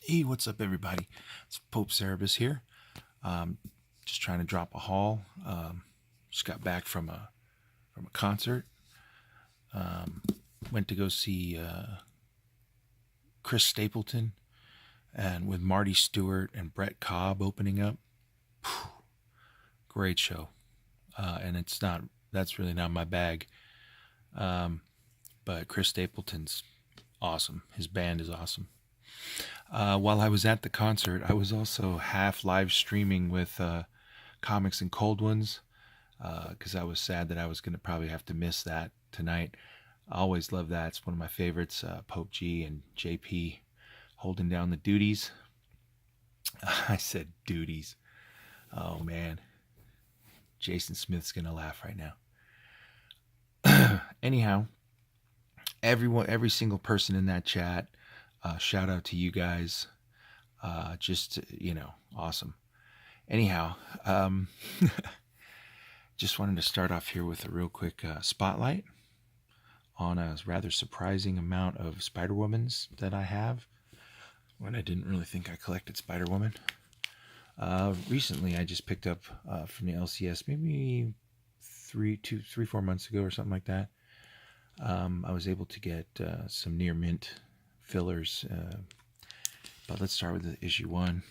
Hey, what's up, everybody? It's Pope Cerebus here. Just trying to drop a haul. Just got back from a concert. Um, Went to go see Chris Stapleton and with Marty Stewart and Brett Cobb opening up. Great show. And it's not that's really not my bag. Um, but Chris Stapleton's awesome. His band is awesome. While I was at the concert, I was also half live streaming with Comics and Cold Ones because I was sad that I was going to probably have to miss that tonight. I always love that. It's one of my favorites. Pope G and JP holding down the duties. I said duties. Oh man, Jason Smith's going to laugh right now. Anyhow, every single person in that chat, shout out to you guys. Awesome. Anyhow, just wanted to start off here with a real quick spotlight on a rather surprising amount of Spider-Womans that I have, when I didn't really think I collected Spider-Woman. Recently, I just picked up from the LCS maybe 4 months ago or something like that. I was able to get some near mint fillers, but let's start with the issue 1.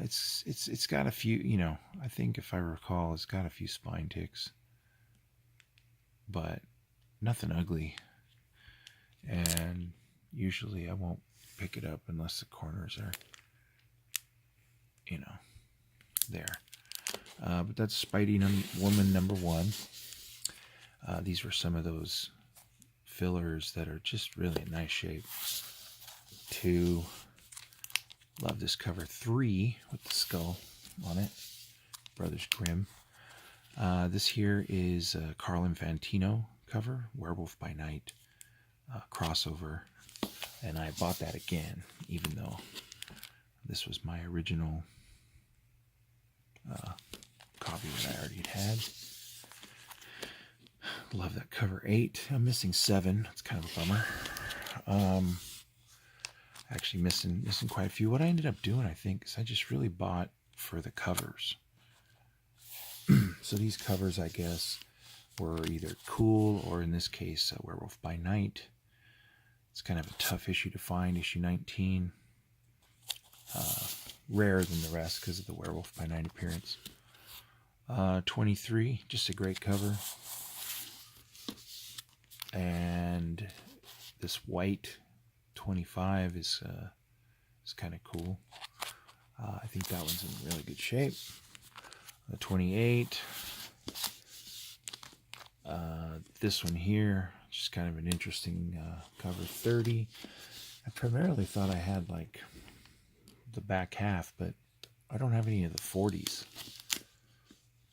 It's got a few, I think if I recall, it's got a few spine ticks, but nothing ugly. And usually I won't pick it up unless the corners are, there. But that's Spidey Woman number 1. These were some of those fillers that are just really in nice shape. 2. Love this cover. 3 with the skull on it. Brothers Grimm. This here is a Carl Infantino cover, Werewolf by Night crossover. And I bought that again, even though this was my original copy that I already had. Love that cover. 8. I'm missing 7. It's kind of a bummer. Actually missing quite a few. What I ended up doing, I think, is I just really bought for the covers. So these covers, I guess, were either cool or, in this case, Werewolf by Night. It's kind of a tough issue to find, issue 19. Rarer than the rest because of the Werewolf by Night appearance. 23, just a great cover. And this white 25 is kind of cool. I think that one's in really good shape. The 28. This one here, just kind of an interesting cover. 30. I primarily thought I had like the back half, but I don't have any of the 40s.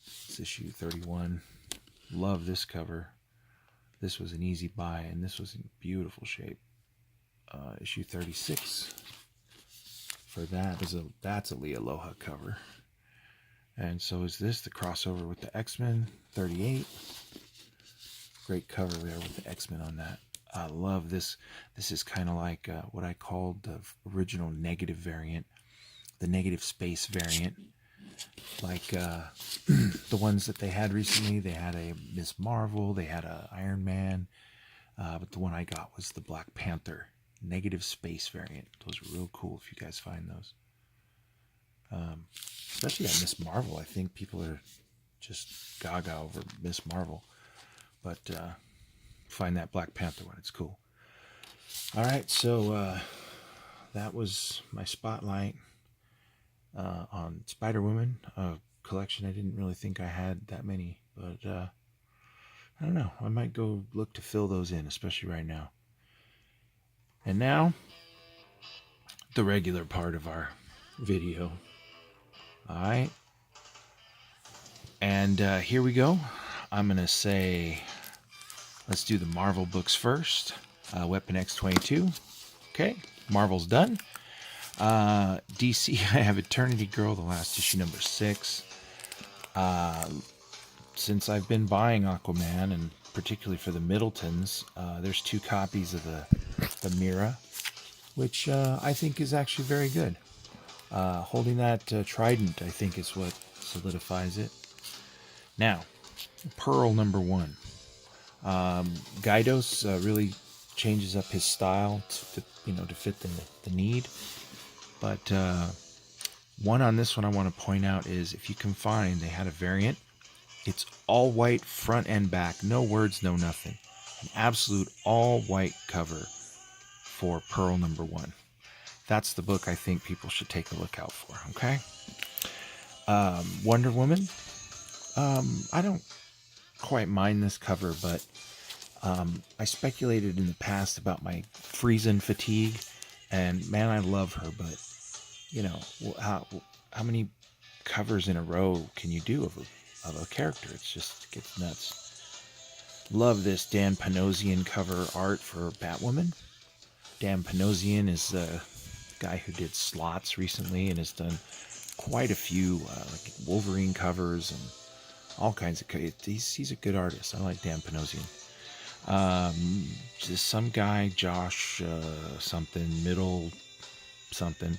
It's issue 31. Love this cover. This was an easy buy, and this was in beautiful shape. Issue 36 for that's a Lee Aloha cover, and so is this, the crossover with the X-Men. 38, great cover there with the X-Men on that. I love this. This is kind of like what I called the original negative variant, the negative space variant, like the ones that they had recently. They had a Miss Marvel, they had a Iron Man, but the one I got was the Black Panther negative space variant. Those are real cool if you guys find those. Especially that Miss Marvel. I think people are just gaga over Miss Marvel, but find that Black Panther one. It's cool. All right, so that was my spotlight on Spider-Woman, a collection. I didn't really think I had that many, but I don't know. I might go look to fill those in, especially right now. And now, the regular part of our video. Alright. And here we go. I'm going to say, let's do the Marvel books first. Weapon X-22. Okay, Marvel's done. DC, I have Eternity Girl, the last issue, number 6. Since I've been buying Aquaman, and particularly for the Middletons, there's 2 copies of the Mira which I think is actually very good. Holding that trident, I think, is what solidifies it. Now, pearl number 1. Gydos really changes up his style to fit the need. But one on this one I want to point out is, if you can find, they had a variant. It's all white front and back, no words, no nothing. An absolute all white cover for pearl number 1. That's the book I think people should take a look out for. Okay. Wonder Woman. I don't quite mind this cover, but I speculated in the past about my Friesen fatigue, and man, I love her, but how many covers in a row can you do of a character? It gets nuts. Love this Dan Panosian cover art for Batwoman. Dan Panosian is the guy who did Slots recently and has done quite a few like Wolverine covers and all kinds of. He's a good artist. I like Dan Panosian. Just some guy, Josh something, middle something.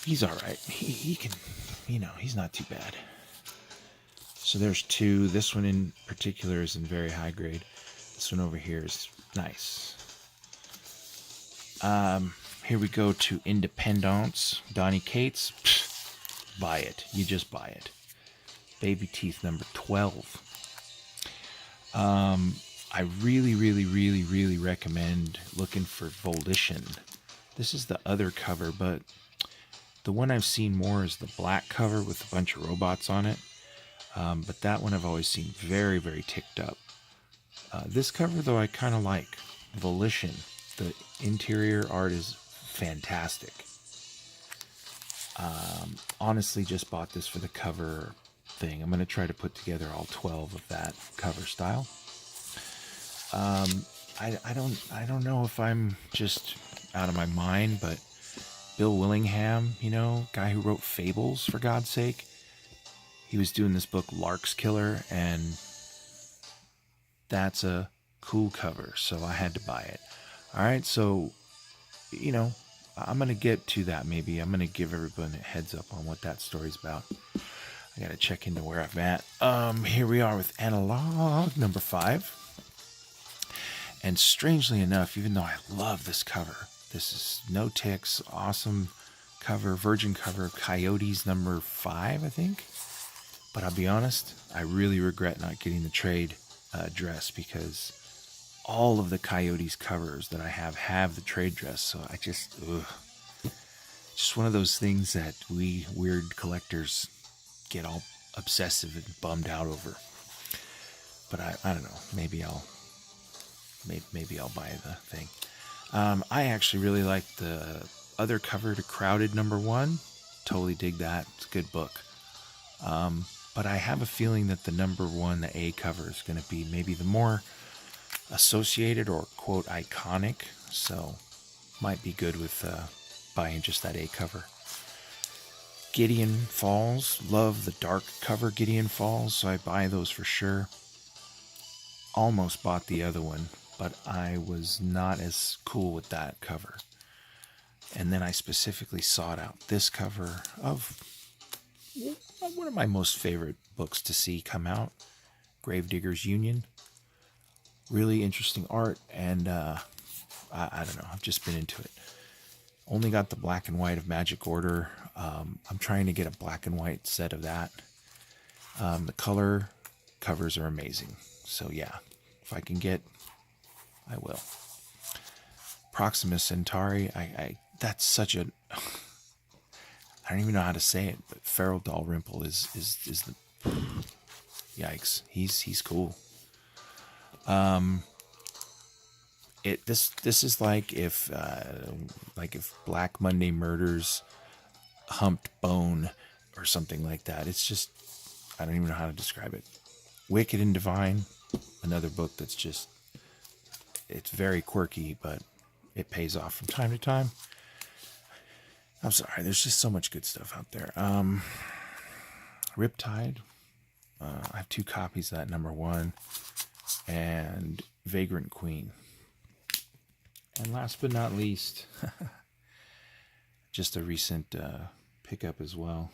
He's all right. He can, he's not too bad. So there's 2. This one in particular is in very high grade. This one over here is nice. Here we go to Independence. Donny Cates. Pfft, buy it. You just buy it. Baby Teeth number 12. I really, really, really, really recommend looking for Volition. This is the other cover, but the one I've seen more is the black cover with a bunch of robots on it. But that one I've always seen very, very ticked up. This cover, though, I kind of like. Volition. The interior art is fantastic. Honestly, just bought this for the cover thing. I'm going to try to put together all 12 of that cover style. I don't know if I'm just out of my mind, but Bill Willingham, guy who wrote Fables, for God's sake, he was doing this book Lark's Killer, and that's a cool cover, so I had to buy it. All right, so I'm gonna get to that. Maybe I'm gonna give everyone a heads up on what that story's about. I gotta check into where I'm at. Here we are with Analog number 5. And strangely enough, even though I love this cover, this is No Ticks, awesome cover, virgin cover, Coyotes number 5, I think. But I'll be honest, I really regret not getting the trade dress, because all of the Coyotes covers that I have the trade dress. So I just one of those things that we weird collectors get all obsessive and bummed out over. But I don't know, maybe I'll buy the thing. I actually really like the other cover to Crowded number 1. Totally dig that. It's a good book. But I have a feeling that the number 1, the A cover, is going to be maybe the more associated or quote iconic. So might be good with buying just that A cover. Gideon Falls. Love the dark cover Gideon Falls, so I buy those for sure. Almost bought the other one, but I was not as cool with that cover. And then I specifically sought out this cover of one of my most favorite books to see come out, Gravediggers Union. Really interesting art, and I don't know, I've just been into it. Only got the black and white of Magic Order. I'm trying to get a black and white set of that. The color covers are amazing. So yeah, if I can get, I will. Proxima Centauri, that's such a, I don't even know how to say it, but Feral Dalrymple is the, yikes, he's cool. This is like if Black Monday Murders humped Bone or something like that. It's just, I don't even know how to describe it. Wicked and Divine, another book that's just, it's very quirky, but it pays off from time to time. I'm sorry, there's just so much good stuff out there. Riptide, I have 2 copies of that, number 1, and Vagrant Queen. And last but not least, just a recent pickup as well.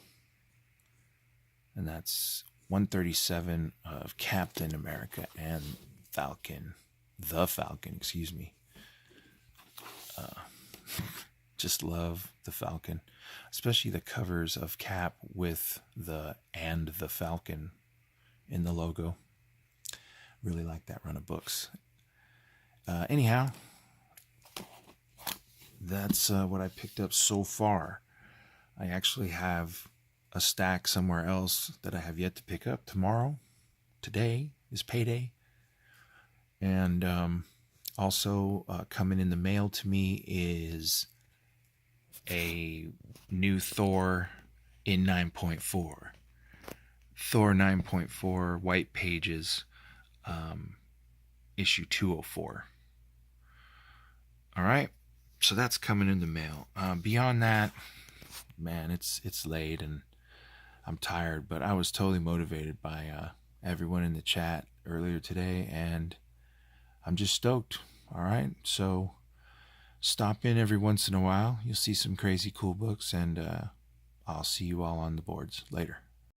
And that's 137 of Captain America and Falcon. The Falcon, excuse me. Just love the Falcon, especially the covers of Cap with the Falcon in the logo. Really like that run of books. Anyhow, that's what I picked up so far. I actually have a stack somewhere else that I have yet to pick up tomorrow. Today is payday. And also coming in the mail to me is a new Thor in 9.4. Thor 9.4 White Pages, issue 204. All right, so that's coming in the mail. Beyond that, man, it's late and I'm tired, but I was totally motivated by everyone in the chat earlier today, and I'm just stoked. All right, so stop in every once in a while. You'll see some crazy cool books, and I'll see you all on the boards later.